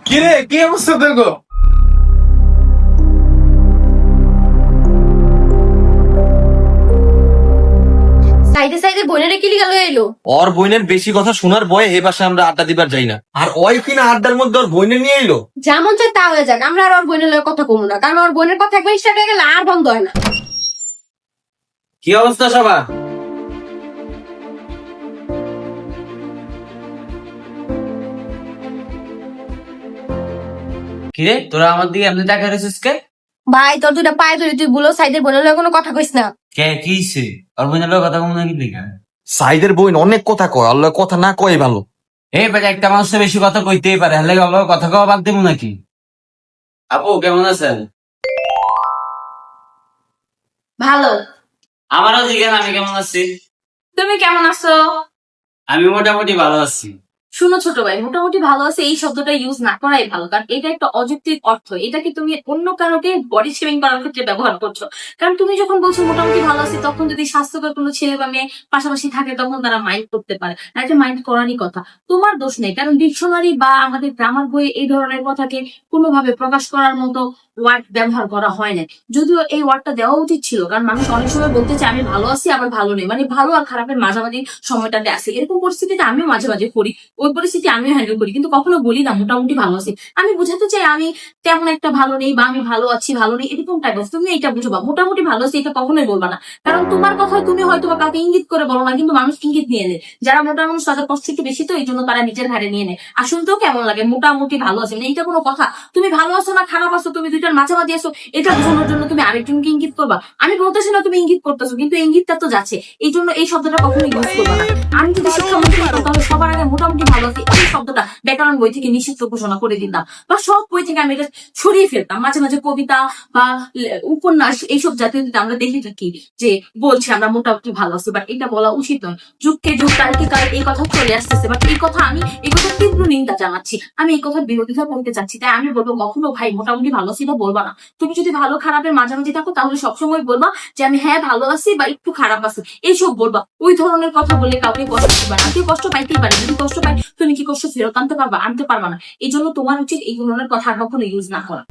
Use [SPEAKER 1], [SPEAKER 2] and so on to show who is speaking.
[SPEAKER 1] কিরে কি অবস্থা তোর গো?
[SPEAKER 2] সাইডে সাইডে বোনেরা কি লিগা লয়ে এলো?
[SPEAKER 3] ওর বইনের বেশি কথা শোনার ভয়ে এই বাসায় আমরা আড্ডা দিবার যাই না। আর ওই কিনা আড্ডার মধ্যে ওর বইনে নিয়ে এলো।
[SPEAKER 2] যেমন চাই তা হয়ে যাক, আমরা আর ওর বোনের লয়ে কথা কমু না, কারণ ওর বোনের কথা একবার স্টার্ট হয়ে গেলে আর বন্ধ হয় না।
[SPEAKER 3] কি অবস্থা সবার? কিরে তোরা আমার দিকে এমনি টাকা রেছিস কে?
[SPEAKER 2] ভাই তোর দুটা পায়ে ধরে তুই বলো সাইডের বোনের লয়ে কোনো কথা কইস না।
[SPEAKER 3] কে কিছে? ওর বইনের লোক কথা কম নাকি দেখা?
[SPEAKER 1] সাইদের বইন অনেক কথা কয়, আল্লাহ কথা না কয় ভালো।
[SPEAKER 3] এই বেটা একটা মানুষের বেশি কথা কইতেই পারে, হলে ওর লগে কথা কওয়া বাদ দেবো নাকি? আপু কেমন আছেন?
[SPEAKER 2] ভালো।
[SPEAKER 3] আমারও জিজ্ঞেস আমি কেমন আছি।
[SPEAKER 2] তুমি কেমন আছো?
[SPEAKER 3] আমি মোটামুটি ভালো আছি।
[SPEAKER 2] শুনো ছোট ভাই, মোটামুটি ভালো আছে এই শব্দটা ইউজ না করাই ভালো, কারণ এটা একটা অযৌক্তিক অর্থ। এটাকে তুমি অন্য কারোকে বডি শেমিং করার ক্ষেত্রে ব্যবহার করছো। কারণ তুমি যখন বলছো মোটামুটি ভালো আছে, তখন যদি স্বাস্থ্যকর কোনো ছেলে বা মেয়ে পাশাপাশি থাকে তখন তারা মাইন্ড করতে পারে, আর এটা মাইন্ড করারই কথা। তোমার দোষ নেই, কারণ ডিকশনারি বা আমাদের গ্রামার বইয়ে এই ধরনের কথাকে কোনোভাবে প্রকাশ করার মতো ওয়ার্ড ব্যবহার করা হয় না। যদিও এই ওয়ার্ডটা দেওয়া উচিত ছিল, কারণ মানুষ অনেক সময় বলতে চায় আমি ভালো আছি আবার ভালো নেই, মানে ভালো আর খারাপের মাঝামাঝি সময়টাতে আছে। এরকম পরিস্থিতিতে আমিও মাঝে মাঝে করি, ওই পরিস্থিতি আমিও হ্যান্ডেল করি, কিন্তু কখনো বলি না মোটামুটি ভালো আছি। আমি বুঝাতে চাই আমি তেমন একটা ভালো নেই বা আমি ভালো আছি ভালো নেই, এরকম টাইপ অফ। তুমি এটা বুঝবা মোটামুটি ভালো আছি এটা কখনোই বলবা না, কারণ তোমার কথা তুমি হয়তো বা কাউকে ইঙ্গিত করে বলো না, কিন্তু মানুষ ইঙ্গিত নিয়ে নেয়। যারা মোটা মানুষ তাদের কষ্ট একটু বেশি, তো এই জন্য তারা নিজের ঘাড়ে নিয়ে নেয়। আর শুনতেও কেমন লাগে মোটামুটি ভালো আছে, মানে এটা কোনো কথা? তুমি ভালো আছো না খারাপ আছো, তুমি দুইটার মাঝামাঝি আছো, এটা বোঝানোর জন্য তুমি আরেকজনকে ইঙ্গিত করবা? আমি বলতেছি না তুমি ইঙ্গিত করতেছো, কিন্তু ইঙ্গিতটা তো যাচ্ছে, এই জন্য এই শব্দটা কখনো ইউজ করবা না। আমি যদি শিক্ষামন্ত্রী হতাম তাহলে সবার আগে মোটামুটি ভালো আছে এই শব্দটা ব্যাকরণ বই থেকে নিষিদ্ধ ঘোষণা করে দিতাম, বা সব বই থেকে আমি এটা সরিয়ে ফেলতাম। মাঝে মাঝে কবিতা বা উপন্যাস এইসব জাতীয় আমরা দেখে থাকি যে বলছি আমরা মোটামুটি ভালো আছি, বাট এটা বলা উচিত নয়। যুগকে যুগ কালকে কাল এই কথা চলে আসতেছে, বাট এই কথা আমি এই কথা তীব্র নিন্দা জানাচ্ছি, আমি এই কথার বিরোধিতা করতে চাচ্ছি। তাই আমি বলবো কখনো ভাই মোটামুটি ভালো আছি এটা বলবা না। তুমি যদি ভালো খারাপের মাঝামাঝি থাকো তাহলে সবসময় বলবা যে আমি হ্যাঁ ভালো আছি বা একটু খারাপ আছি, এইসব বলবা। ওই ধরনের কথা বলে কাউকে কষ্ট দিবা না। কেউ কষ্ট পাইতেই পারে, যদি কষ্ট পাই তুমি কি কষ্ট ফেরত আনতে পারবা? আনতে পারবা না। এই জন্য তোমার উচিত এই ধরনের কথা আর কখনো ইউজ না করা।